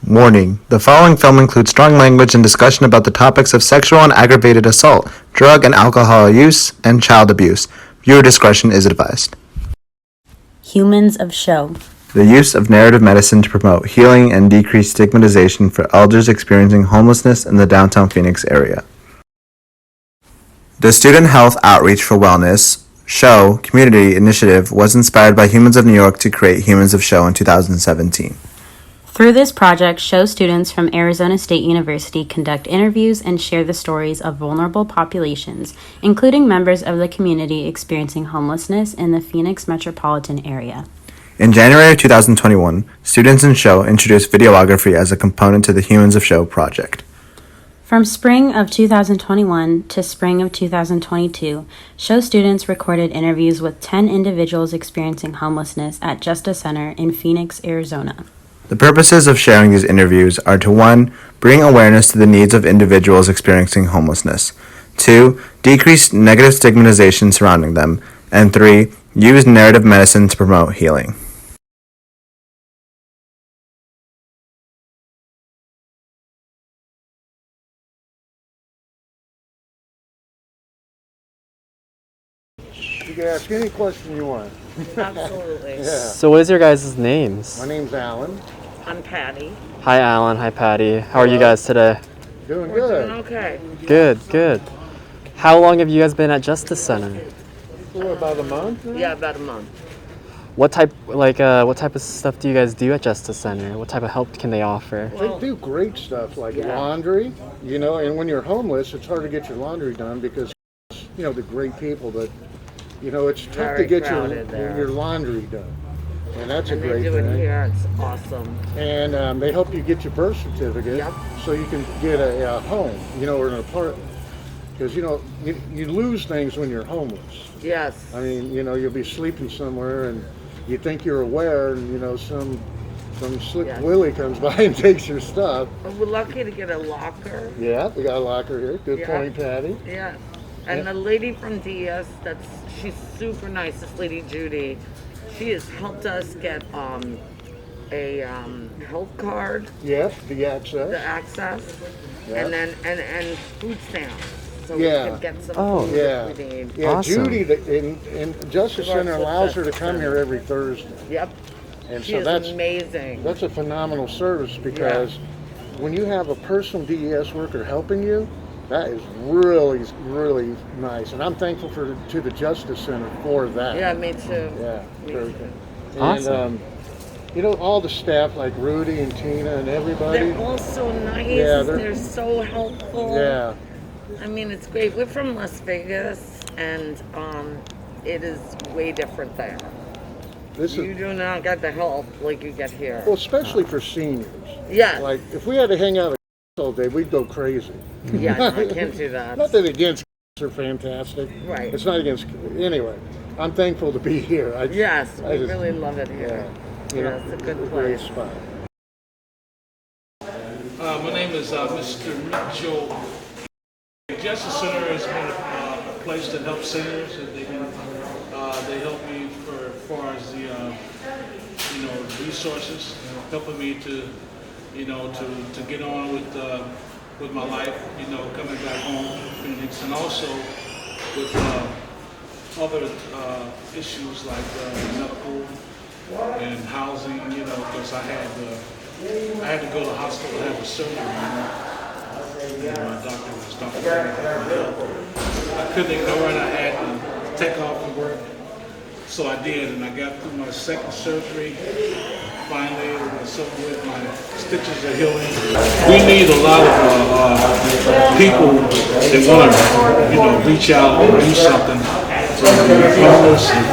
Warning: the following film includes strong language and discussion about the topics of sexual and aggravated assault, drug and alcohol use, and child abuse. Viewer discretion is advised. Humans of Show. The use of narrative medicine to promote healing and decrease stigmatization for elders experiencing homelessness in the downtown Phoenix area. The Student Health Outreach for Wellness Show community initiative was inspired by Humans of New York to create Humans of Show in 2017. Through this project, Show students from Arizona State University conduct interviews and share the stories of vulnerable populations, including members of the community experiencing homelessness in the Phoenix metropolitan area. In January of 2021, students in Show introduced videography as a component to the Humans of Show project. From spring of 2021 to spring of 2022, Show students recorded interviews with 10 individuals experiencing homelessness at Justice Center in Phoenix, Arizona. The purposes of sharing these interviews are to 1. Bring awareness to the needs of individuals experiencing homelessness, 2. Decrease negative stigmatization surrounding them, and 3. Use narrative medicine to promote healing. You can ask any question you want. Absolutely. Yeah. So what is your guys' names? My name's Alan. I'm Patty. Hi Alan, hi Patty. How are you guys today? Doing We're good. doing okay. Good. How long have you guys been at Justice Center? For about a month now? Yeah, about a month. What type of stuff do you guys do at Justice Center? What type of help can they offer? They do great stuff like laundry, and when you're homeless, it's hard to get your laundry done because, the great people that, it's tough Very to get crowded there. your laundry done. And that's And a they great do it thing. here. It's awesome. And they help you get your birth certificate so you can get a home, or an apartment. Because, you lose things when you're homeless. Yes. I mean, you'll be sleeping somewhere and you think you're aware and, some slick Willie comes by and takes your stuff. We're lucky to get a locker. Yeah, we got a locker here. Good point, Patty. Yeah. And the lady from DS, she's super nice, this lady Judy. She has helped us get a health card. Yes, the access. The access. Yeah. And then and food stamps. So we Yeah. can get some Oh, food Yeah. if we need. Yeah, Awesome. Judy in Justice Center allows her to come here every Thursday. Yep. And She so is that's amazing. That's a phenomenal service because when you have a personal DES worker helping you, that is really, really nice. And I'm thankful to the Justice Center for that. Yeah, me too. Yeah, Me very too. good. Awesome. And, all the staff like Rudy and Tina and everybody. They're all so nice. Yeah, they're so helpful. Yeah. I mean, it's great. We're from Las Vegas, and it is way different there. You do not get the help like you get here. Well, especially for seniors. Yeah. Like, if we had to hang out all day, we'd go crazy. Yeah, no, I can't do that. Nothing against are fantastic. Right. It's not against. Anyway, I'm thankful to be here. Yes, we I just- really love it here. Yeah, It's a good great place. spot. My name is Mr. Mitchell. Justice Center has been a place that helps seniors, and they help me for as far as the resources, helping me to to get on with my life, coming back home to Phoenix, and also with other issues like medical and housing, because I had to go to the hospital to have a surgery, and my doctor was talking about it. I couldn't ignore it. I had to take off from work, so I did, and I got through my second surgery. Finally, it was over with. My stitches are healing. We need a lot of people that want to, reach out and do something for the homeless and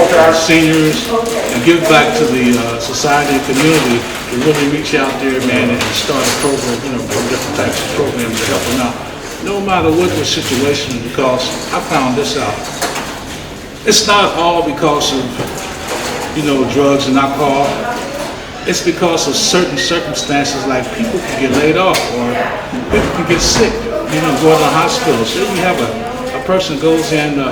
for seniors, and give back to the society and community to really reach out there, man, and start a program, different types of programs to help them out, no matter what the situation. Because I found this out. It's not all because of drugs and alcohol. It's because of certain circumstances, like people can get laid off or people can get sick, go to the hospital. So you have a person goes in the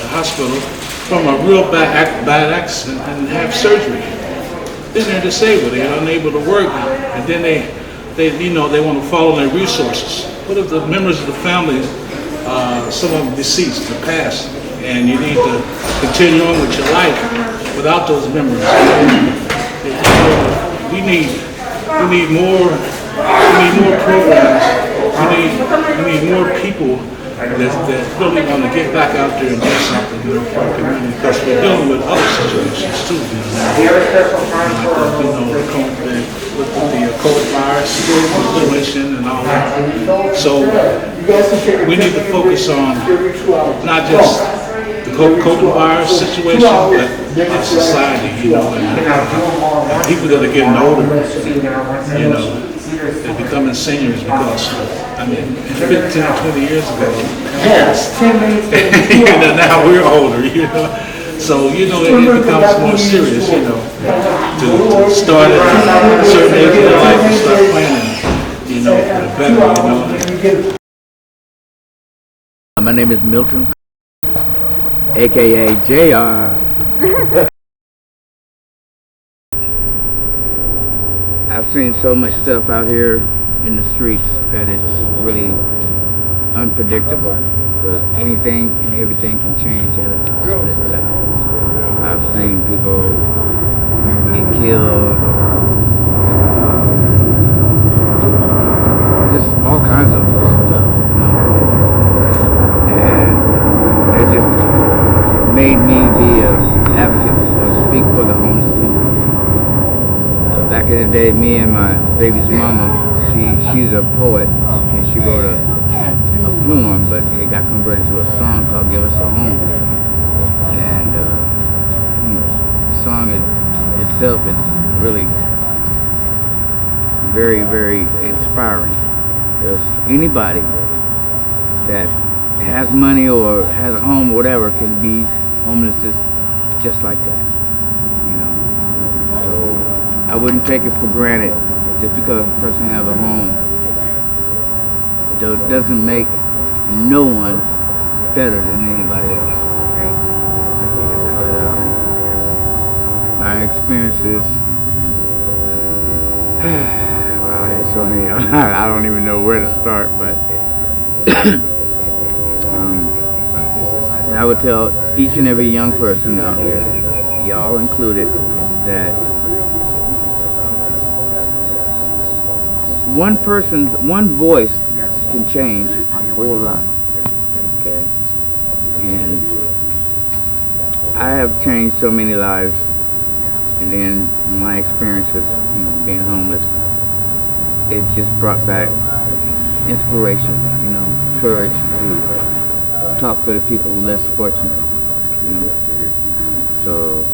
hospital from a real bad accident and have surgery. Then they're disabled, they're unable to work, and and then they want to follow their resources. What if the members of the family, some of them deceased, the past, and you need to continue on with your life without those members? We need more programs. We need more people that really want to get back out there and do something, for our community, because we're dealing with other situations too. With the COVID virus situation and all that. So we need to focus on not just the COVID virus situation, but in society, and people that are getting older, they're becoming seniors because, 15 or 20 years ago, now we're older, So, it becomes more serious, to start at a certain age of their life and start planning, better, My name is Milton, aka JR. I've seen so much stuff out here in the streets that it's really unpredictable, because anything and everything can change at a split second. I've seen people get killed, just all kinds of stuff, and it just made me be an advocate or speak for the homeless people. Back in the day, me and my baby's mama, she's a poet, and she wrote a poem, but it got converted to a song called "Give Us a Home." And the song itself is really very, very inspiring. Because anybody that has money or has a home or whatever can be homeless just like that, So I wouldn't take it for granted just because a person has a home. Doesn't make no one better than anybody else. But my experiences, wow, there's so many. I don't even know where to start, but I would tell each and every young person out here, y'all included, that one voice can change a whole lot, okay? And I have changed so many lives, and then my experiences, being homeless, it just brought back inspiration, courage to talk to the people less fortunate, So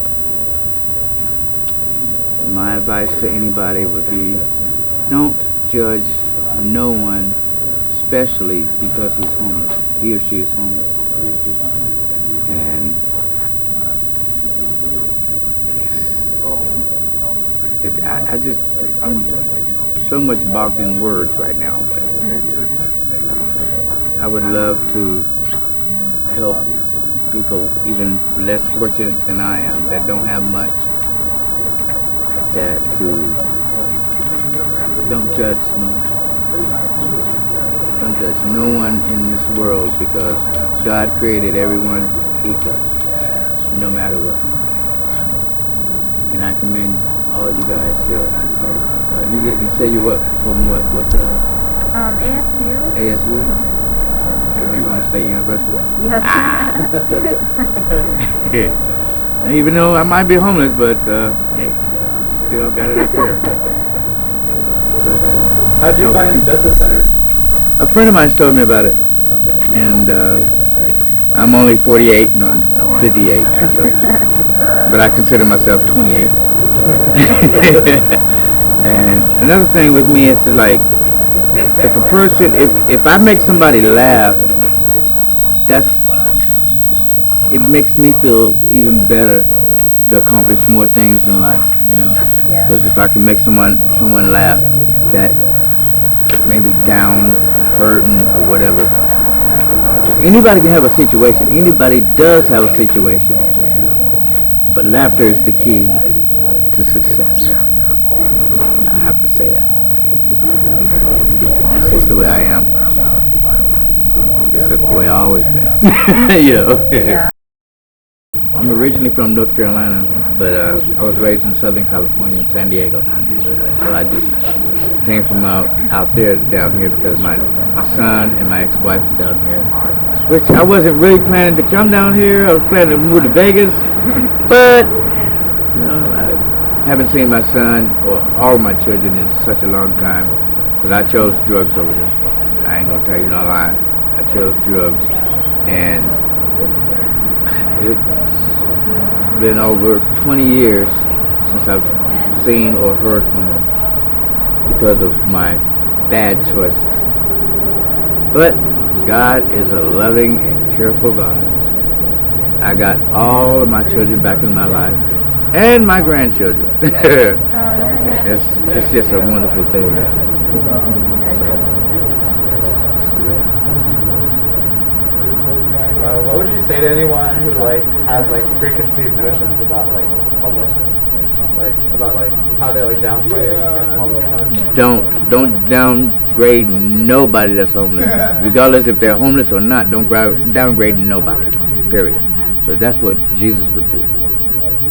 my advice to anybody would be, don't judge no one, especially because he's homeless, he or she is homeless. And I'm so much bogged in words right now, but I would love to help people even less fortunate than I am, that don't have much, that don't judge no one in this world, because God created everyone equal, no matter what. And I commend all you guys here. You said you what, from what ASU. ASU? Arizona State University? Yes. Even though I might be homeless, but hey, still got it up here. How'd you find Justice Center? A friend of mine told me about it, and I'm only 48, no 58 actually, but I consider myself 28. And another thing with me is like, if a person, if I make somebody laugh, it makes me feel even better to accomplish more things in life, Because if I can make someone laugh that may be down, hurting, or whatever. Anybody can have a situation. Anybody does have a situation. But laughter is the key to success. I have to say that. That's just the way I am. It's the way I always been. You know. Yeah. I'm originally from North Carolina, but I was raised in Southern California, in San Diego. So I just came from out there down here because my son and my ex-wife is down here. Which I wasn't really planning to come down here. I was planning to move to Vegas, but you know, I haven't seen my son or all of my children in such a long time because I chose drugs over here. I ain't gonna tell you no lie. I chose drugs, and it's been over 20 years since I've seen or heard from him because of my bad choices. But God is a loving and careful God. I got all of my children back in my life and my grandchildren. It's just a wonderful thing. What would you say to anyone who has preconceived notions about homelessness, about how they downplay homelessness? Don't downgrade nobody that's homeless, regardless if they're homeless or not. Don't downgrade nobody. Period. But that's what Jesus would do.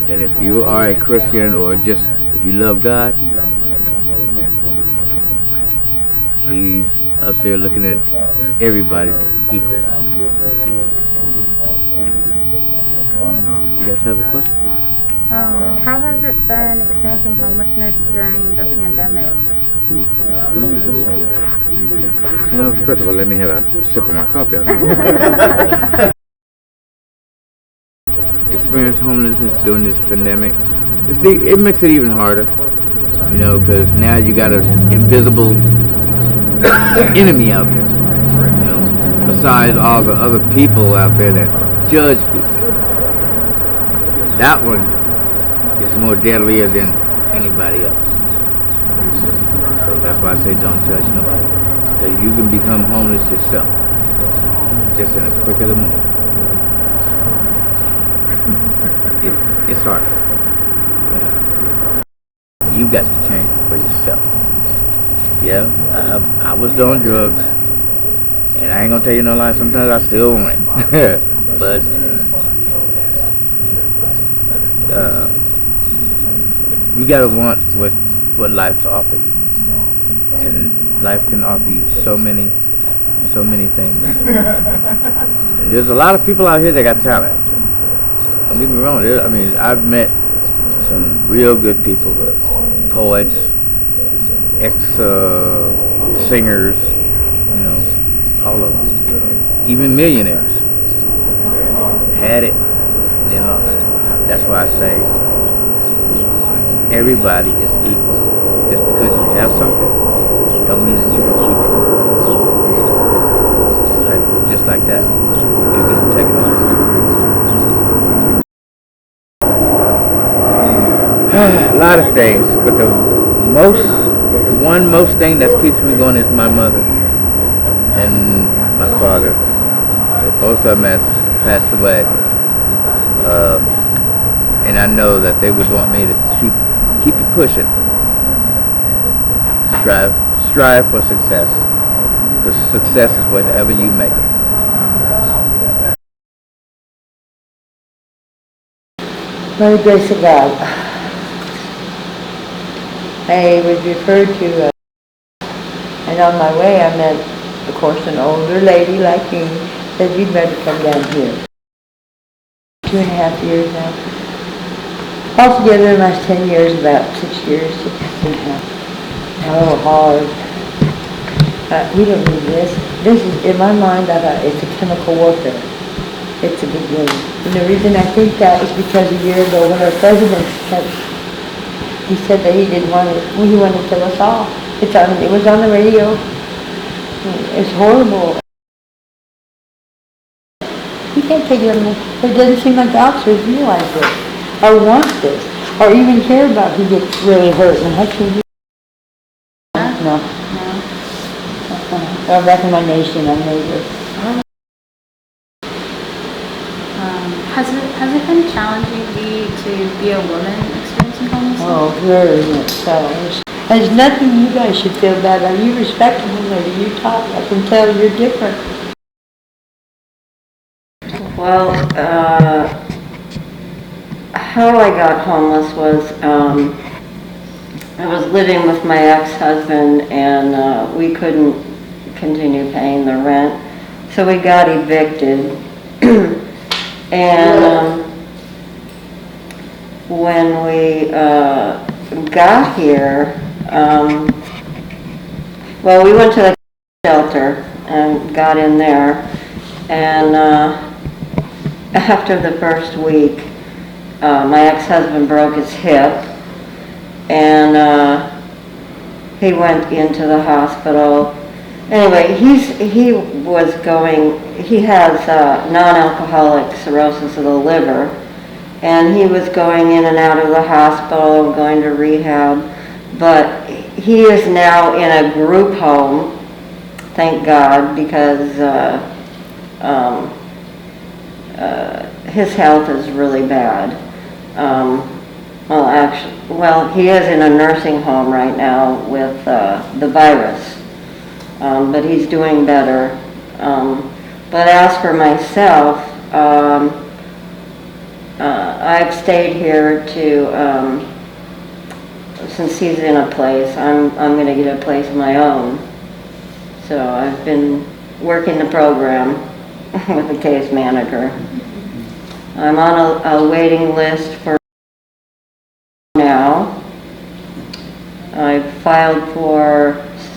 And if you are a Christian or just if you love God, He's up there looking at everybody equal. You guys have a question? How has it been experiencing homelessness during the pandemic? First of all, let me have a sip of my coffee. Experience homelessness during this pandemic. It makes it even harder, because now you got an invisible enemy out there. Besides all the other people out there that judge people. That one is more deadlier than anybody else. So that's why I say don't judge nobody. Because you can become homeless yourself. Just in a click of the moment. It's hard. You got to change it for yourself. Yeah, I was doing drugs. And I ain't gonna tell you no lie, sometimes I still want it. But you gotta want what life's offer you. And life can offer you so many things. And there's a lot of people out here that got talent. Don't get me wrong, I've met some real good people, poets, ex-singers, all of them, even millionaires, had it and then lost it. That's why I say everybody is equal. Just because you have something, don't mean that you can keep it. Just like that, you get taken away. A lot of things, but the most thing that keeps me going is my mother and my father. Both of them has passed away, and I know that they would want me to keep it pushing. Strive for success, because success is whatever you make it. By the grace of God, I was referred to, and on my way I met, of course, an older lady like me, said you'd better come down here. 2.5 years now. Altogether in the last 10 years, about 6 years, 6.5. A little hard. We don't need this. This is, in my mind, it's a chemical warfare. It's a beginning. And the reason I think that is because a year ago when our president he said that he didn't want it, he wanted to kill us all. It was on the radio. It's horrible. You can't take it on me. It doesn't seem like the officers realize this, or want this, or even care about who gets really hurt. And how can you? No. A recommendation on neighbors. Has it been challenging to be a woman experiencing homelessness? Oh, very much so. There's nothing you guys should feel bad about. You respect them lady. You talk. I can tell you're different. Well, how I got homeless was I was living with my ex-husband, and we couldn't continue paying the rent, so we got evicted. And when we got here, well, we went to the shelter and got in there, and after the first week, my ex-husband broke his hip, and he went into the hospital. Anyway, he has non-alcoholic cirrhosis of the liver, and he was going in and out of the hospital, going to rehab, but he is now in a group home, thank God, because his health is really bad. Well, he is in a nursing home right now with the virus, but he's doing better. But as for myself, I've stayed here to, since he's in a place, I'm going to get a place of my own. So I've been working the program with the case manager. I'm on a waiting list for now. I filed for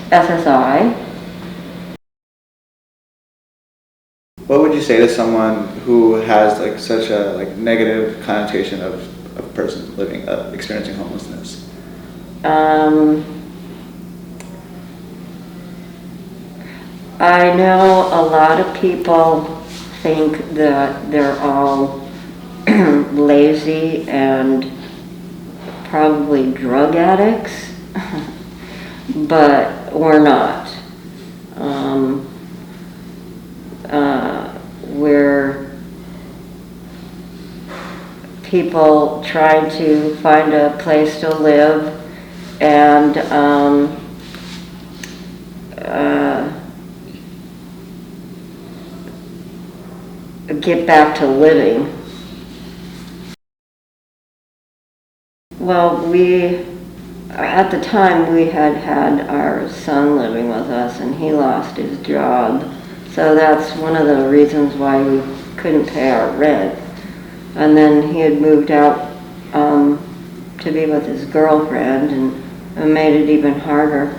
SSI. What would you say to someone who has like such a like negative connotation of a person living experiencing homelessness? I know a lot of people think that they're all lazy and probably drug addicts, but we're not. We're people trying to find a place to live and get back to living. Well, at the time we had our son living with us, and he lost his job. So that's one of the reasons why we couldn't pay our rent. And then he had moved out to be with his girlfriend, and it made it even harder.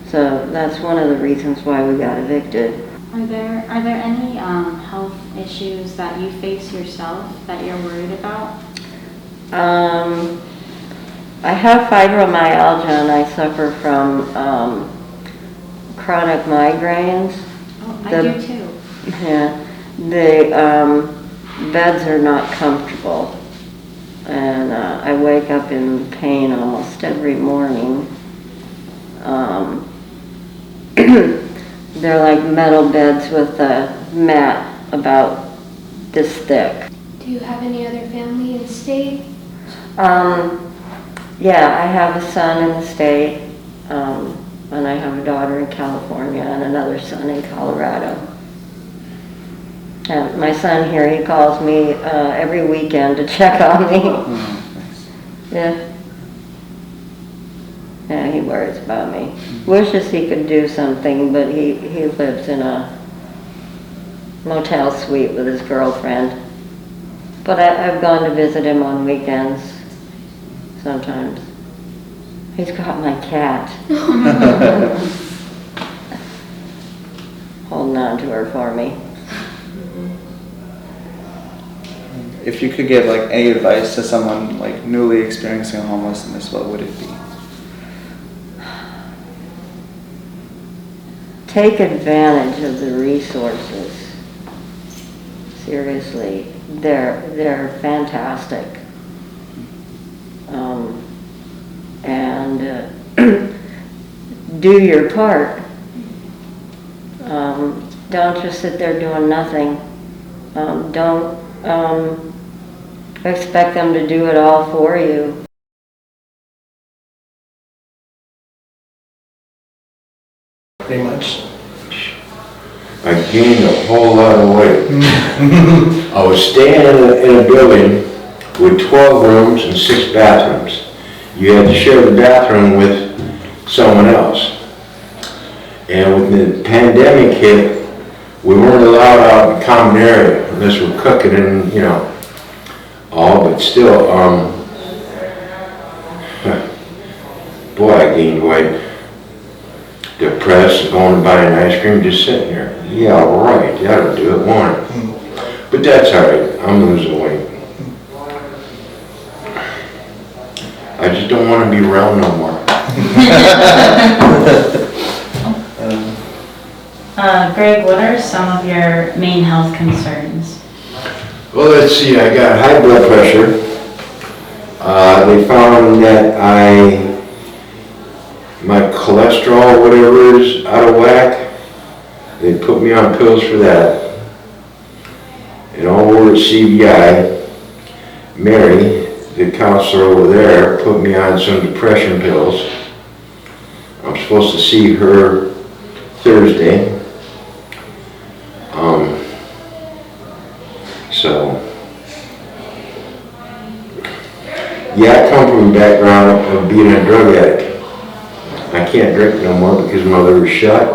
So that's one of the reasons why we got evicted. Are there any health issues that you face yourself that you're worried about? I have fibromyalgia, and I suffer from chronic migraines. Oh, I do too. Yeah, the beds are not comfortable, and I wake up in pain almost every morning. They're like metal beds with a mat about this thick. Do you have any other family in the state? Yeah, I have a son in the state, and I have a daughter in California and another son in Colorado. And my son here, he calls me every weekend to check on me. Nice. Yeah. Yeah, he worries about me. Wishes he could do something, but he lives in a motel suite with his girlfriend. But I've gone to visit him on weekends sometimes. He's got my cat. Holding on to her for me. If you could give like any advice to someone like newly experiencing homelessness, what would it be? Take advantage of the resources. Seriously, they're fantastic. And do your part. Don't just sit there doing nothing. Don't expect them to do it all for you. Pretty much. I gained a whole lot of weight. I was staying in a building with 12 rooms and 6 bathrooms. You had to share the bathroom with someone else. And when the pandemic hit, we weren't allowed out in the common area unless we're cooking and, you know, all, but still, boy, I gained weight. Depressed, going to buy an ice cream, just sitting there. Yeah, right, that'll do it, won't it? But that's all right, I'm losing weight. I just don't want to be around no more. Greg, what are some of your main health concerns? Well, let's see, I got high blood pressure. They found that my cholesterol, whatever is out of whack. They put me on pills for that. And over at CBI, Mary, the counselor over there, put me on some depression pills. I'm supposed to see her Thursday. Yeah, I come from a background of being a drug addict. I can't drink no more because my liver's shut.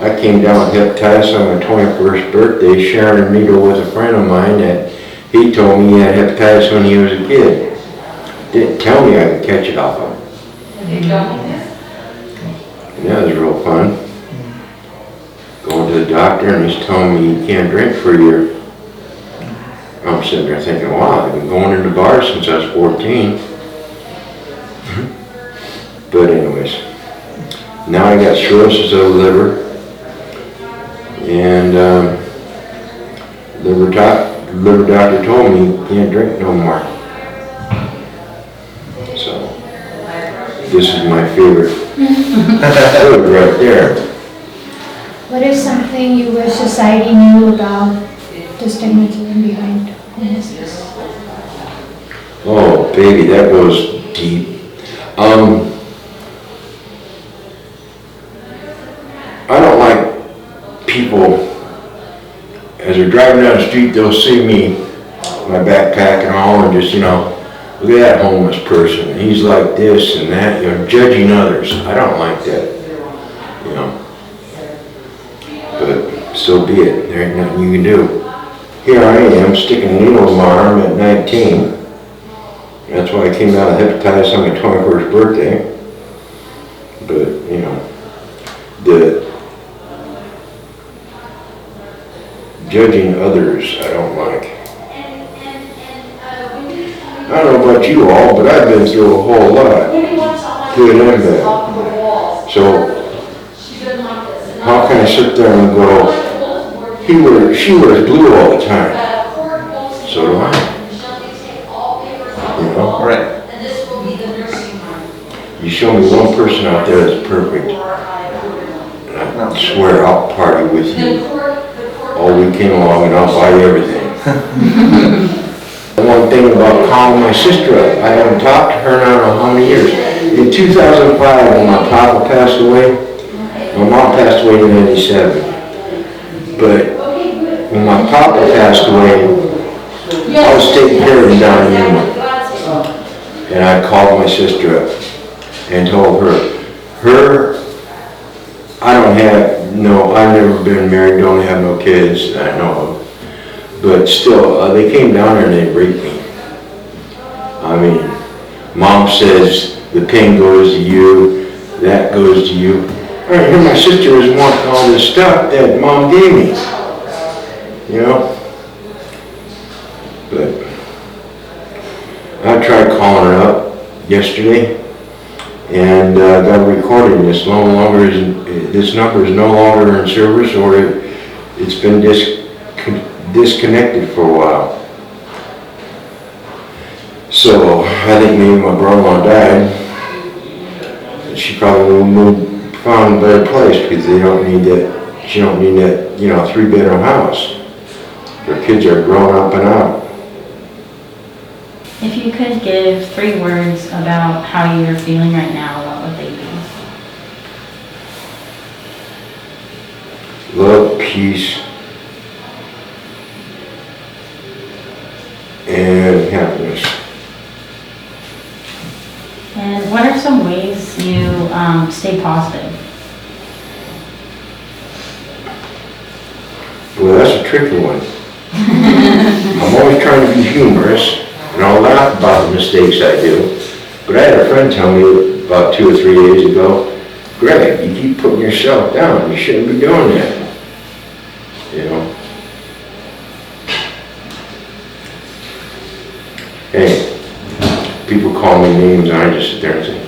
I came down with hepatitis on my 21st birthday, sharing a needle with a friend of mine that he told me he had hepatitis when he was a kid. Didn't tell me I could catch it off him. And that was real fun. Going to the doctor and he's telling me you can't drink for a year. I'm sitting there thinking, wow, I've been going into bars since I was 14. But anyways, now I got cirrhosis of the liver, and liver doctor told me you can't drink no more. So this is my favorite food right there. What is something you wish society knew about the stigmatism behind homelessness? Oh, baby, that goes deep. I don't like people, as they're driving down the street, they'll see me, my backpack and all, and just, you know, look at that homeless person. He's like this and that, you know, judging others. I don't like that, you know. But so be it. There ain't nothing you can do. Here I am, sticking a needle in my arm at 19. That's why I came out of hepatitis on my 21st birthday. But, you know, the judging others, I don't like. I don't know about you all, but I've been through a whole lot, good and bad. So, how can I sit there and go, she wears blue all the time. So do I. You know? Right. You show me one person out there that's perfect, and I swear I'll party with you all weekend long and I'll buy you everything. One thing about calling my sister up, I haven't talked to her in I don't know how many years. In 2005, when my papa passed away, my mom passed away in 97. But when my papa passed away, I was taking care of him down in Emilia. And I called my sister up and told her, I've never been married, don't have no kids that I know of. But still, they came down there and they raped me. I mean, mom says the pain goes to you, that goes to you. All right, here my sister was wanting all this stuff that mom gave me, you know? But I tried calling her up yesterday and got a recording. This number is no longer in service, or it's been disconnected for a while. So I think maybe my brother-in-law died. She probably found a better place because they don't need that. She don't need that, you know, 3-bedroom house. Their kids are grown up and out. If you could give 3 words about how you're feeling right now, what would they be? love, peace, and happiness. And what are some ways you stay positive? Well, that's a tricky one. I'm always trying to be humorous, and I'll laugh about the mistakes I do. But I had a friend tell me about 2 or 3 days ago, Greg, you keep putting yourself down. You shouldn't be doing that. You know? Hey, people call me names and I just sit there and say,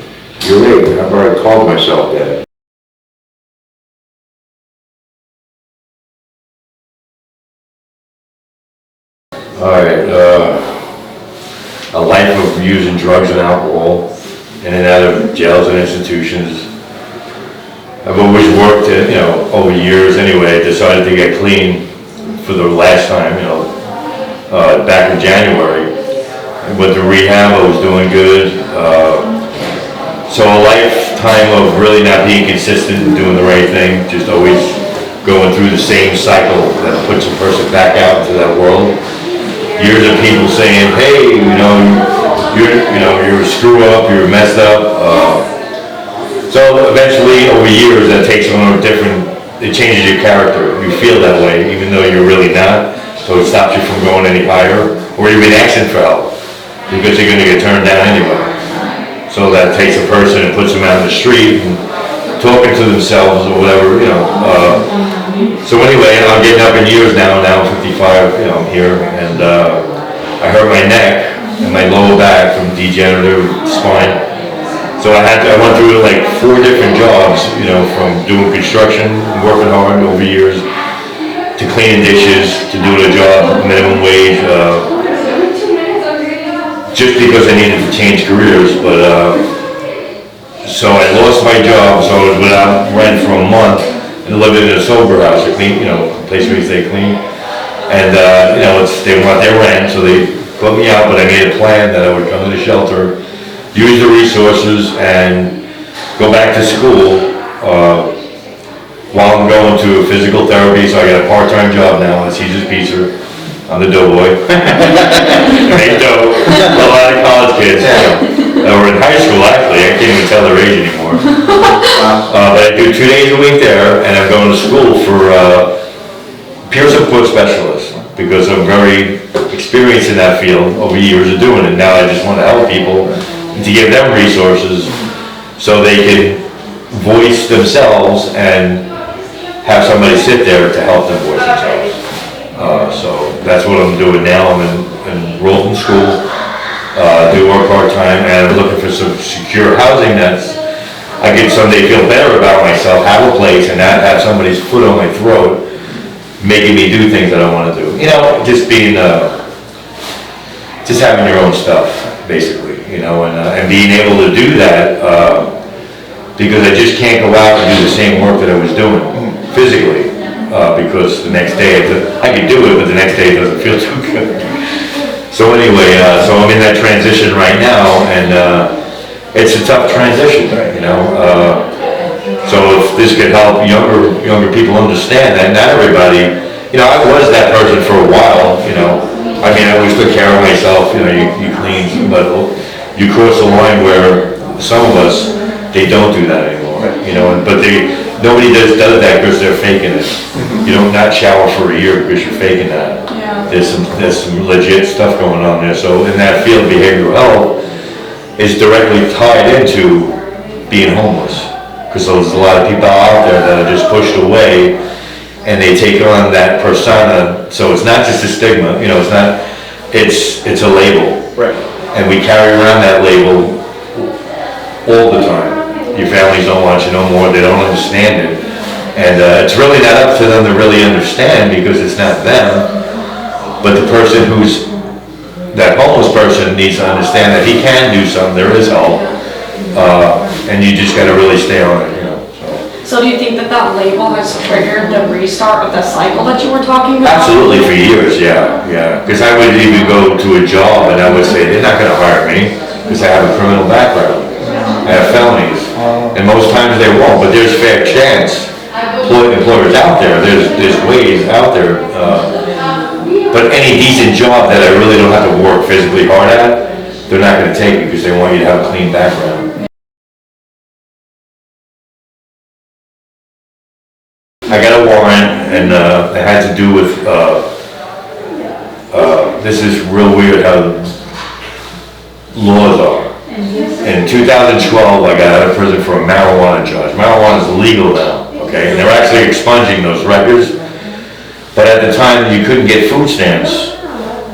you're late. I've already called myself that. All right, a life of using drugs and alcohol in and out of jails and institutions. I've always worked at, over years anyway, decided to get clean for the last time, back in January. I went to rehab, I was doing good. So a lifetime of really not being consistent and doing the right thing, just always going through the same cycle that puts a person back out into that world. Years of people saying, hey, you're a screw up, you're messed up. So eventually, over years, that takes on a different, it changes your character. You feel that way, even though you're really not. So it stops you from going any higher, or even asking for help, because you're going to get turned down anyway. So that takes a person and puts them out in the street and talking to themselves or whatever, So anyway, I'm getting up in years now. Now I'm 55, I'm here, and I hurt my neck and my lower back from degenerative spine. So I went through like 4 different jobs, from doing construction, working hard over years, to cleaning dishes, to doing a job, minimum wage, just because I needed to change careers. But so I lost my job, so I was without rent for a month. And living in a sober house, a clean, place where you stay clean. And, they want their rent, so they put me out, but I made a plan that I would come to the shelter, use the resources, and go back to school while I'm going to physical therapy. So I got a part-time job now at Caesar's Pizza. I'm the doughboy. They dough. A lot of college kids. That were in high school, actually. I can't even tell their age anymore. But I do 2 days a week there, and I'm going to school for peer support specialist, because I'm very experienced in that field over years of doing it. Now I just want to help people and to give them resources so they can voice themselves and have somebody sit there to help them voice themselves. So that's what I'm doing now. I'm enrolled in school. Do work part-time, and I'm looking for some secure housing that's, I can someday feel better about myself, have a place, and not have somebody's foot on my throat making me do things that I want to do. Just being, just having your own stuff, basically, and being able to do that, because I just can't go out and do the same work that I was doing physically, because the next day, I can do it, but the next day it doesn't feel too good. So anyway, so I'm in that transition right now, and it's a tough transition, so if this could help younger people understand that, not everybody, I was that person for a while, I always took care of myself, you clean, but you cross a line where some of us, they don't do that anymore, but nobody does that because they're faking it. You don't not shower for a year because you're faking that. There's some legit stuff going on there. So in that field, behavioral health is directly tied into being homeless, because there's a lot of people out there that are just pushed away, and they take on that persona. So it's not just a stigma, it's not. It's a label, Right. and we carry around that label all the time. Your families don't want you no more. They don't understand it, and it's really not up to them to really understand, because it's not them. But the person that homeless person needs to understand that he can do something, there is help, and you just got to really stay on it, So do you think that label has triggered the restart of the cycle that you were talking about? Absolutely, for years, yeah. Because I would even go to a job and I would say, they're not going to hire me because I have a criminal background. I have felonies. And most times they won't, but there's fair chance employers out there. There's ways out there. But any decent job that I really don't have to work physically hard at, they're not going to take because they want you to have a clean background. I got a warrant, and it had to do with, this is real weird how laws are. In 2012, I got out of prison for a marijuana charge. Marijuana is legal now, okay? And they're actually expunging those records. But at the time, you couldn't get food stamps.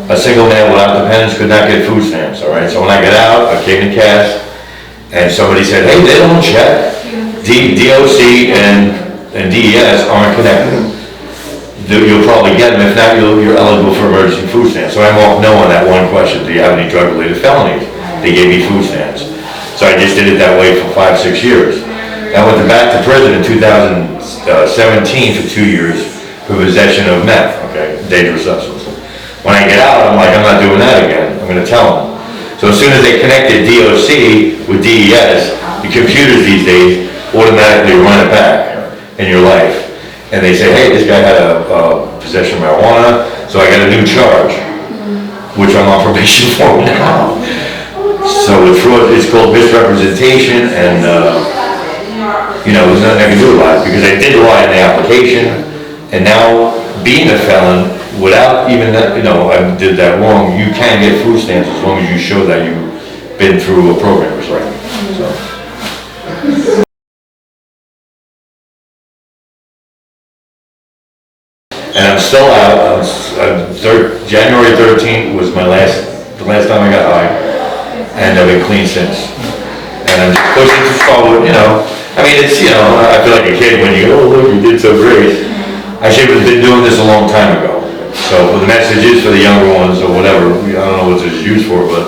A single man without dependents could not get food stamps, all right? So when I got out, I came to cash, and somebody said, hey, they don't check. DOC and DES aren't connected. You'll probably get them. If not, you're eligible for emergency food stamps. So I won't know on that one question, do you have any drug-related felonies? They gave me food stamps. So I just did it that way for 5-6 years. I went back to prison in 2017 for 2 years for possession of meth, okay, dangerous substance. When I get out, I'm like, I'm not doing that again. I'm gonna tell them. So as soon as they connected DOC with DES, the computers these days automatically run it back in your life. And they say, hey, this guy had a possession of marijuana, so I got a new charge, which I'm on probation for now. So with fraud, it's called misrepresentation, and there's nothing I can do about it because I did lie in the application, and now being a felon, without even that, I did that wrong, you can get food stamps as long as you show that you've been through a program or something. So. And I'm still out. January 13th was the last time I got high. And I've been clean since. And I'm just pushing forward, I mean, it's, I feel like a kid when you go, oh, look, you did so great. I should have been doing this a long time ago. So the message is for the younger ones or whatever, I don't know what this is used for, but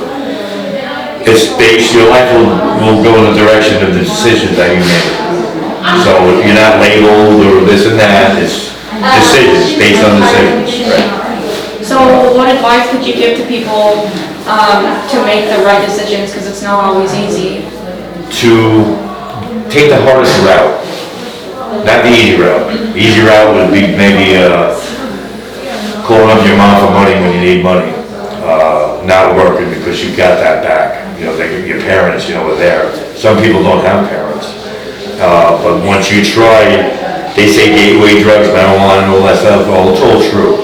it's based, your life will go in the direction of the decisions that you make. So you're not labeled or this and that, it's decisions, based on decisions, right? So what advice could you give to people to make the right decisions, because it's not always easy? To take the hardest route, not the easy route. The easy route would be maybe calling up your mom for money when you need money, not working because you got that back. Your parents, were there. Some people don't have parents, but once you try, they say gateway drugs, marijuana, and all that stuff. Well, it's all true.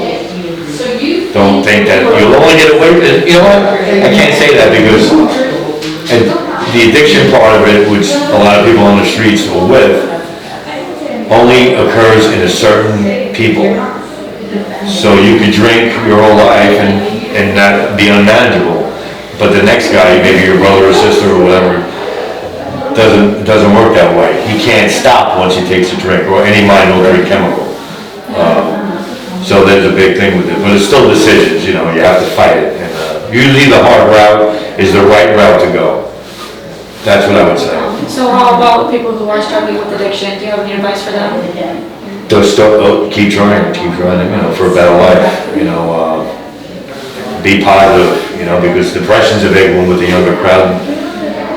Don't think that you'll only get away with it. You know what? I can't say that because the addiction part of it, which a lot of people on the streets are with, only occurs in a certain people. So you could drink your whole life and not be unmanageable. But the next guy, maybe your brother or sister or whatever, doesn't work that way. He can't stop once he takes a drink or any mind-altering chemical. So there's a big thing with it, but it's still decisions, you have to fight it. And usually the hard route is the right route to go. That's what I would say. So how about people who are struggling with addiction? Do you have any advice for them? Just keep trying, for a better life, be positive, because depression's a big one with the younger crowd.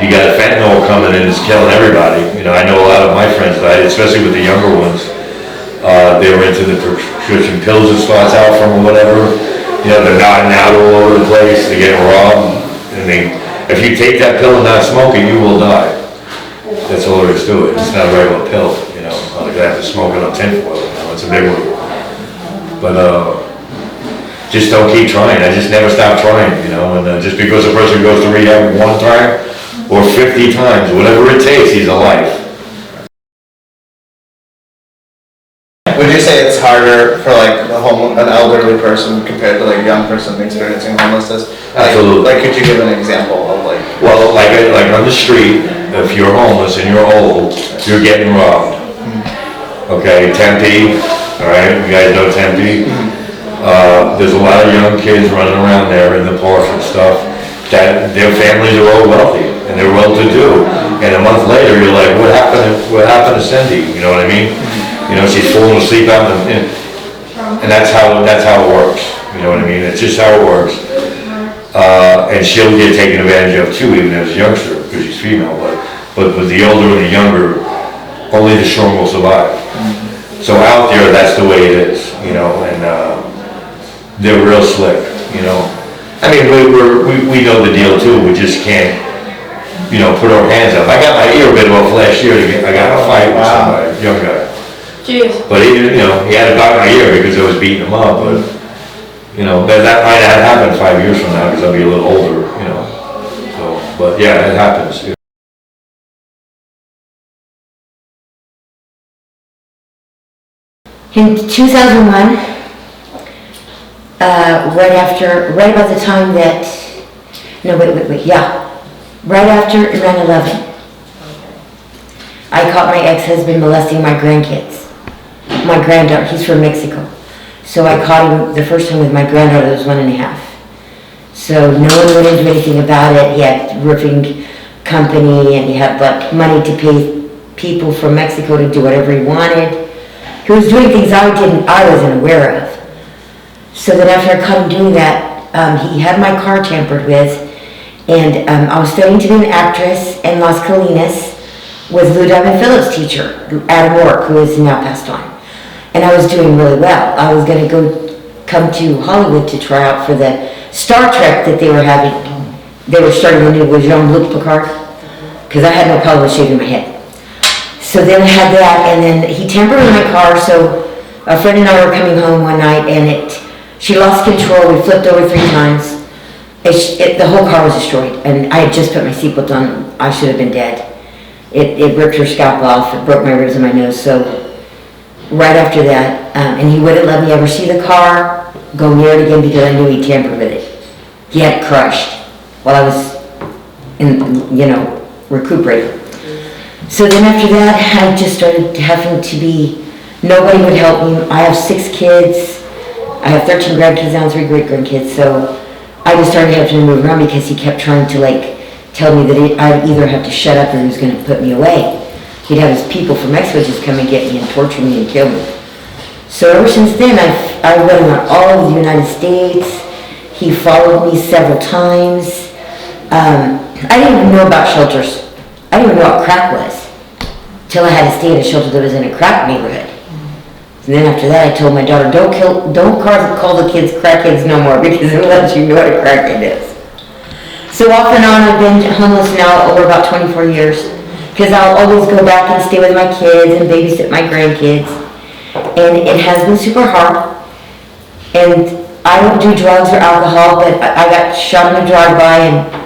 You got fentanyl coming in, it's killing everybody. I know a lot of my friends died, especially with the younger ones. They were into the prescription pills it starts out from or whatever. They're nodding out all over the place, they're getting robbed. And if you take that pill and not smoke it, you will die. That's all there is to it. It's not a regular pill, Like they have to smoke it on tinfoil, it's a big one. But just don't keep trying. I just never stop trying, and just because a person goes to rehab one time or 50 times, whatever it takes, he's alive. Would you say it's harder for an elderly person compared to a young person experiencing homelessness? Absolutely. Could you give an example of Well, like on the street, if you're homeless and you're old, you're getting robbed. Okay, Tempe, all right, you guys know Tempe. There's a lot of young kids running around there in the parks and stuff that their families are all wealthy and they're well-to-do. And a month later, you're like, what happened to Cindy? You know what I mean? She's falling asleep out and that's how it works. You know what I mean? It's just how it works. And she'll get taken advantage of too, even as a youngster, because she's female. But with the older and the younger, only the strong will survive. So out there, that's the way it is, you know, and they're real slick, you know. I mean, we know the deal too, we just can't, you know, put our hands up. I got my ear bit off last year, I got in a fight with somebody, young guy. Jeez. But he, you know, he had to bite my ear because I was beating him up, but, you know, that might not happen 5 years from now because I'll be a little older, you know. So, but yeah, it happens. In 2001, right about the time that, right after 9/11, I caught my ex-husband molesting my grandkids. My granddaughter, he's from Mexico. So I caught him the first time with my granddaughter that was 1.5. So no one went into anything about it. He had roofing company and he had like money to pay people from Mexico to do whatever he wanted. He was doing things I wasn't aware of. So then after I caught him doing that, he had my car tampered with, and I was studying to be an actress in Las Colinas with Lou Diamond Phillips' teacher, Adam Rourke, who is now passed on. And I was doing really well. I was going to come to Hollywood to try out for the Star Trek that they were having. They were starting a new with Jean-Luc Picard, because I had no problem with shaving my head. So then I had that, and then he tampered with my car, so a friend and I were coming home one night, and she lost control. We flipped over 3 times. The whole car was destroyed, and I had just put my seatbelt on. I should have been dead. It ripped her scalp off. It broke my ribs and my nose. So right after that, and he wouldn't let me ever see the car, go near it again because I knew he tampered with it. He had it crushed while I was recuperating. So then after that, I just started having to be, nobody would help me. I have 6 kids. I have 13 grandkids now and 3 great-grandkids. So I just started having to move around because he kept trying to tell me that I'd either have to shut up or he was going to put me away. He'd have his people from Mexico just come and get me and torture me and kill me. So ever since then, I've run around all over the United States. He followed me several times. I didn't even know about shelters. I didn't even know what crack was till I had to stay in a shelter that was in a crack neighborhood. And then after that, I told my daughter, don't call the kids crackheads no more because it lets you know what a crackhead is. So off and on, I've been homeless now over about 24 years because I'll always go back and stay with my kids and babysit my grandkids. And it has been super hard. And I don't do drugs or alcohol, but I got shot in a drive-by and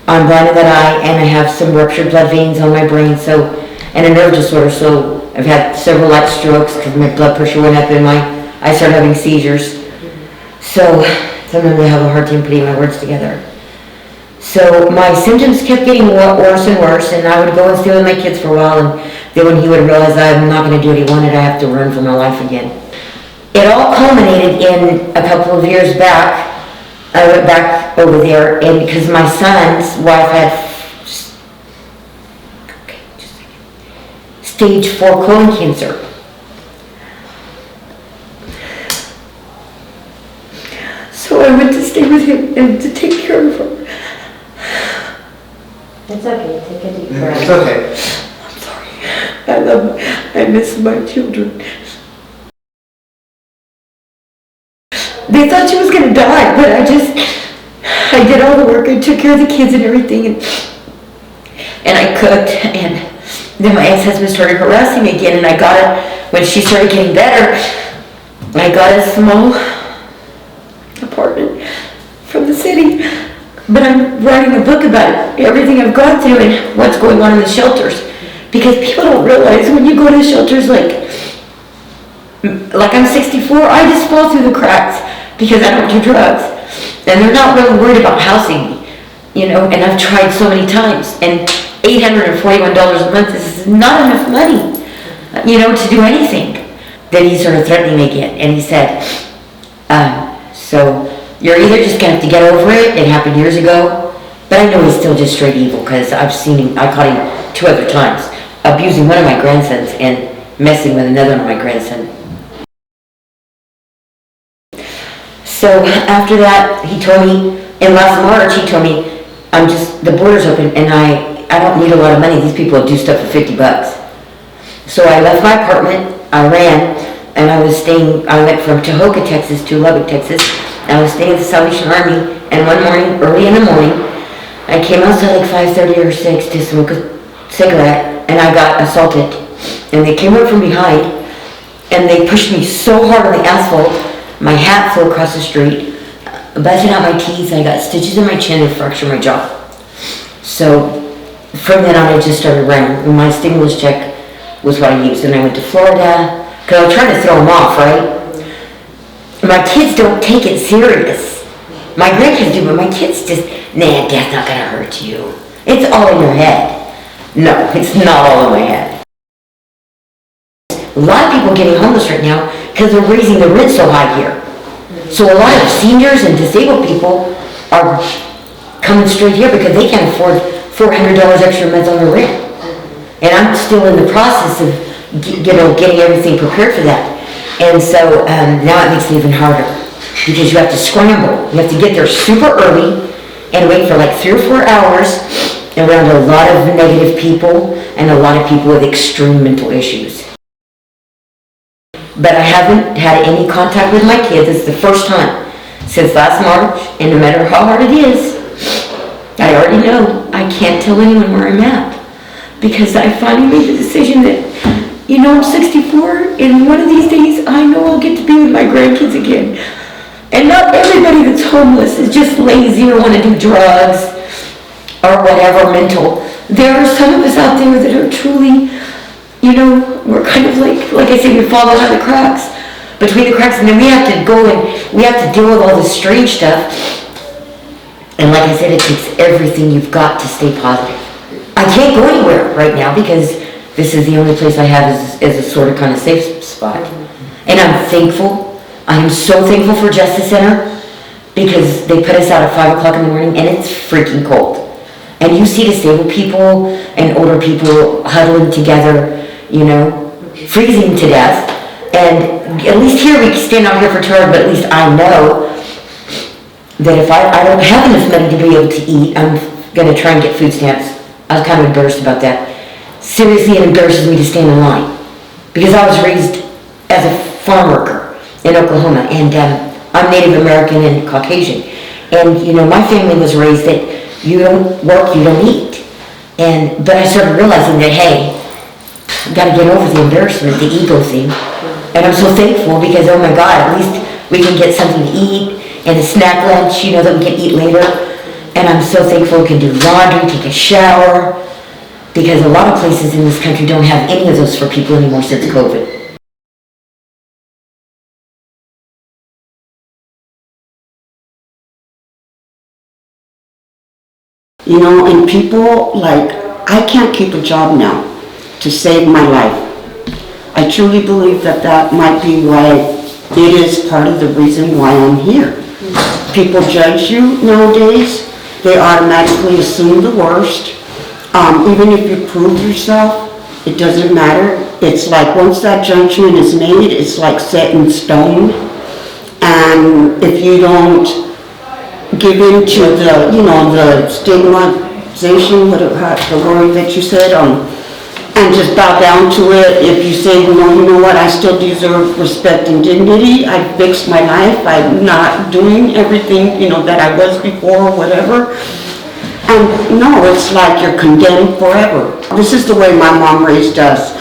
I'm blind in that eye, and I have some ruptured blood veins on my brain, and a nerve disorder, so I've had several light strokes because my blood pressure went up and I started having seizures. So sometimes I have a hard time putting my words together. So my symptoms kept getting worse and worse, and I would go and stay with my kids for a while, and then when he would realize I'm not going to do what he wanted, I have to run for my life again. It all culminated in a couple of years back. I went back over there, and because my son's wife had stage 4 colon cancer. So I went to stay with him and to take care of her. It's okay, take a deep breath. It's okay. I'm sorry. I miss my children. They thought she was going to die, but I did all the work. I took care of the kids and everything, and I cooked, and then my ex-husband started harassing me again, and I got it, when she started getting better, I got a small apartment from the city, but I'm writing a book about everything I've gone through and what's going on in the shelters, because people don't realize when you go to shelters like I'm 64, I just fall through the cracks because I don't do drugs. And they're not really worried about housing me, and I've tried so many times. And $841 a month is not enough money, to do anything. Then he started threatening me again, and he said, so you're either just going to have to get over it, it happened years ago, but I know he's still just straight evil because I've seen him, I caught him 2 other times, abusing one of my grandsons and messing with another one of my grandsons. So after that, he told me, in last March, he told me, the border's open and I don't need a lot of money. These people do stuff for $50. So I left my apartment, I ran, and I went from Tahoka, Texas to Lubbock, Texas. I was staying at the Salvation Army, and one morning, early in the morning, I came outside like 5:30 or 6 to smoke a cigarette, and I got assaulted. And they came up from behind, and they pushed me so hard on the asphalt, my hat flew across the street, busted out my teeth, I got stitches in my chin and fractured my jaw. So from then on, I just started running. And my stimulus check was what I used. And I went to Florida, because I was trying to throw them off, right? My kids don't take it serious. My grandkids do, but my kids just, nah, Dad's not gonna hurt you. It's all in your head. No, it's not all in my head. A lot of people getting homeless right now because they're raising the rent so high here. So a lot of seniors and disabled people are coming straight here because they can't afford $400 extra a month on their rent. And I'm still in the process of, getting everything prepared for that. And so now it makes it even harder because you have to scramble. You have to get there super early and wait for like 3 or 4 hours around a lot of negative people and a lot of people with extreme mental issues. But I haven't had any contact with my kids. It's the first time since last March, and no matter how hard it is, I already know I can't tell anyone where I'm at because I finally made the decision that, I'm 64, and one of these days I know I'll get to be with my grandkids again. And not everybody that's homeless is just lazy or want to do drugs or whatever mental. There are some of us out there that are truly, we're kind of like I said, we fall out of the cracks, between the cracks, and then we have to go and we have to deal with all this strange stuff. And like I said, it takes everything you've got to stay positive. I can't go anywhere right now because this is the only place I have as a sort of kind of safe spot. And I'm thankful. I'm so thankful for Justice Center because they put us out at 5 o'clock in the morning and it's freaking cold. And you see disabled people and older people huddling together, freezing to death. And at least here we stand out here for 2 hours, but at least I know that if I don't have enough money to be able to eat, I'm going to try and get food stamps. I was kind of embarrassed about that. Seriously, it embarrasses me to stand in line because I was raised as a farm worker in Oklahoma, and I'm Native American and Caucasian. And, my family was raised that you don't work, you don't eat. But I started realizing that, hey, I've got to get over the embarrassment, the ego thing. And I'm so thankful because, oh my God, at least we can get something to eat and a snack lunch, that we can eat later. And I'm so thankful we can do laundry, take a shower, because a lot of places in this country don't have any of those for people anymore since COVID. And people, I can't keep a job now to save my life. I truly believe that might be why it is part of the reason why I'm here. People judge you nowadays. They automatically assume the worst. Even if you prove yourself, it doesn't matter. It's like once that judgment is made, it's like set in stone. And if you don't give in to the stigmatization, the word that you said, and just bow down to it, if you say, you know what, I still deserve respect and dignity, I fixed my life, I'm not doing everything, that I was before or whatever. And no, it's like you're condemned forever. This is the way my mom raised us.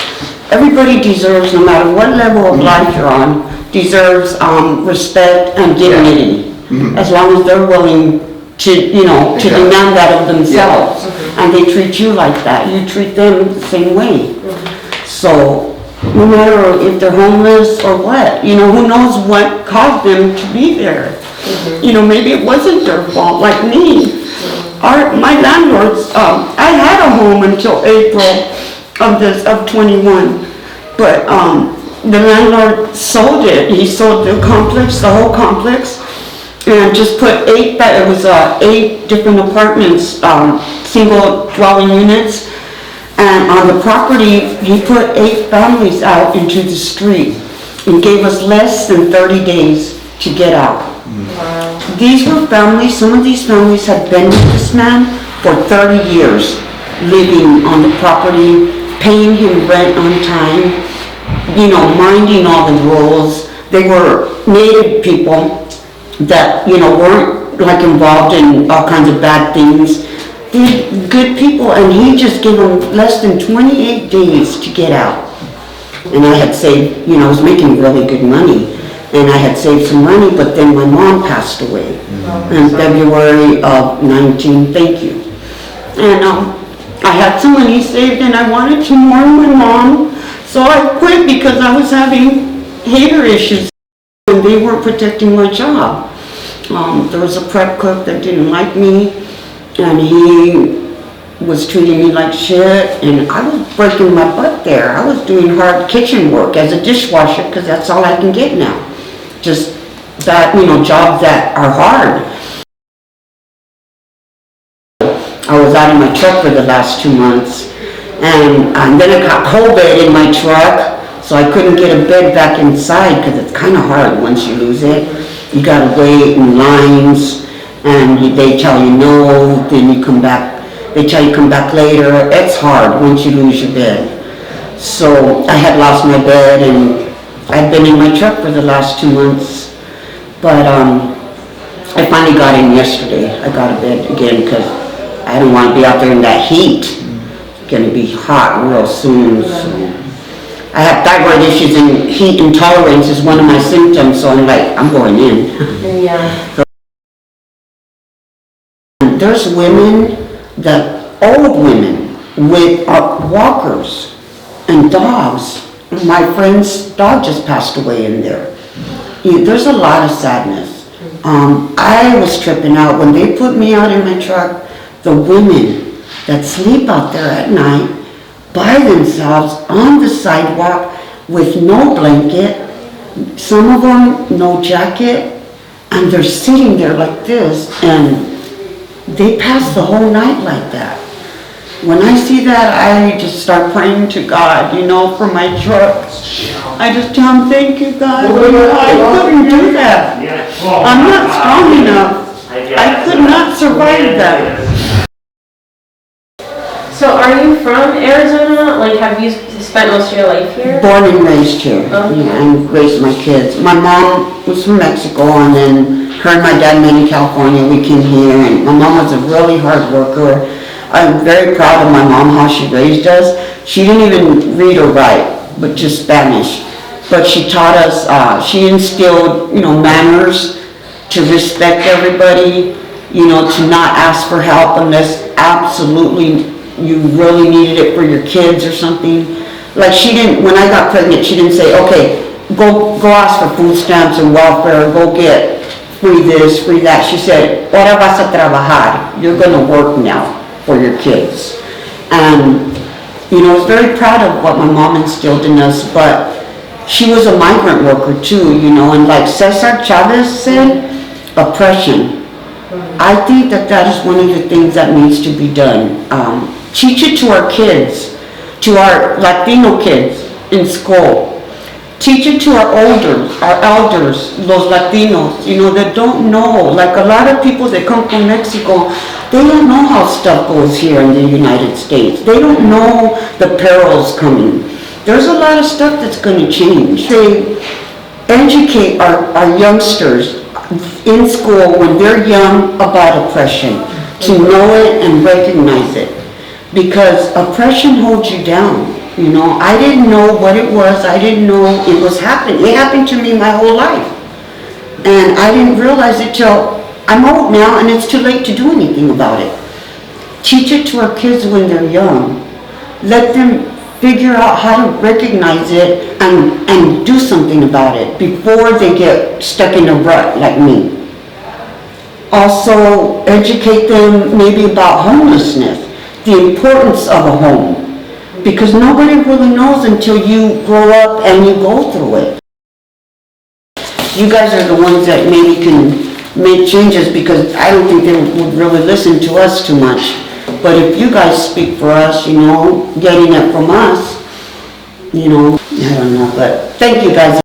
Everybody deserves, no matter what level of life you're on, deserves respect and dignity, as long as they're willing to, demand that of themselves. And they treat you like that. You treat them the same way. So, no matter if they're homeless or what, who knows what caused them to be there. Maybe it wasn't their fault, like me. My landlords, I had a home until April of 21, but the landlord sold it. He sold the complex, the whole complex, and just put 8 different apartments, single dwelling units, and on the property, he put 8 families out into the street and gave us less than 30 days to get out. Wow. These were families, some of these families had been with this man for 30 years, living on the property, paying him rent on time, you know, minding all the rules. They were native people that, you know, weren't like involved in all kinds of bad things. They're good people, and he just gave them less than 28 days to get out. And I had saved, you know, I was making really good money, and I had saved some money, but then my mom passed away in February of 19, thank you. And I had some money saved, and I wanted to mourn my mom, so I quit because I was having hater issues, and they weren't protecting my job. There was a prep cook that didn't like me, and he was treating me like shit, and I was breaking my butt there. I was doing hard kitchen work as a dishwasher because that's all I can get now. Just that, you know, jobs that are hard. I was out of my truck for the last 2 months, and then I got COVID in my truck, so I couldn't get a bed back inside because it's kind of hard once you lose it. You gotta wait in lines, and they tell you no, then you come back, they tell you come back later. It's hard once you lose your bed. So I had lost my bed, and I'd been in my truck for the last 2 months, but I finally got in yesterday. I got a bed again because I don't want to be out there in that heat. It's gonna be hot real soon. So. I have thyroid issues, and heat intolerance is one of my symptoms, so I'm like, I'm going in. Yeah. There's women, old women with walkers and dogs. My friend's dog just passed away in there. There's a lot of sadness. I was tripping out when they put me out in my truck. The women that sleep out there at night by themselves on the sidewalk with no blanket, some of them no jacket, and they're sitting there like this, and they pass the whole night like that. When I see that, I just start praying to God, you know, for my truck. I just tell him, thank you, God. I couldn't do that. I'm not strong enough. I could not survive that. So are you from Arizona? Like, have you spent most of your life here? Born and raised here, Okay. and raised my kids. My mom was from Mexico, and then her and my dad met in California. We came here, and my mom was a really hard worker. I'm very proud of my mom, how she raised us. She didn't even read or write, but just Spanish. But she taught us, she instilled, you know, manners, to respect everybody, you know, to not ask for help unless absolutely you really needed it for your kids or something. Like she didn't, when I got pregnant, she didn't say, okay, go ask for food stamps and welfare, go get free this, free that. She said, ahora vas a trabajar. You're gonna work now for your kids. And, you know, I was very proud of what my mom instilled in us, but she was a migrant worker too, you know, and like Cesar Chavez said, oppression. I think that is one of the things that needs to be done. Teach it to our kids, to our Latino kids in school. Teach it to our elders, los Latinos, you know, that don't know. Like a lot of people that come from Mexico, they don't know how stuff goes here in the United States. They don't know the perils coming. There's a lot of stuff that's going to change. They educate our youngsters in school when they're young about oppression, to know it and recognize it. Because oppression holds you down. You know, I didn't know what it was. I didn't know it was happening. It happened to me my whole life. And I didn't realize it till I'm old now, and it's too late to do anything about it. Teach it to our kids when they're young. Let them figure out how to recognize it and do something about it before they get stuck in a rut like me. Also, educate them maybe about homelessness, the importance of a home. Because nobody really knows until you grow up and you go through it. You guys are the ones that maybe can make changes, because I don't think they would really listen to us too much. But if you guys speak for us, you know, getting it from us, you know, I don't know, but thank you guys.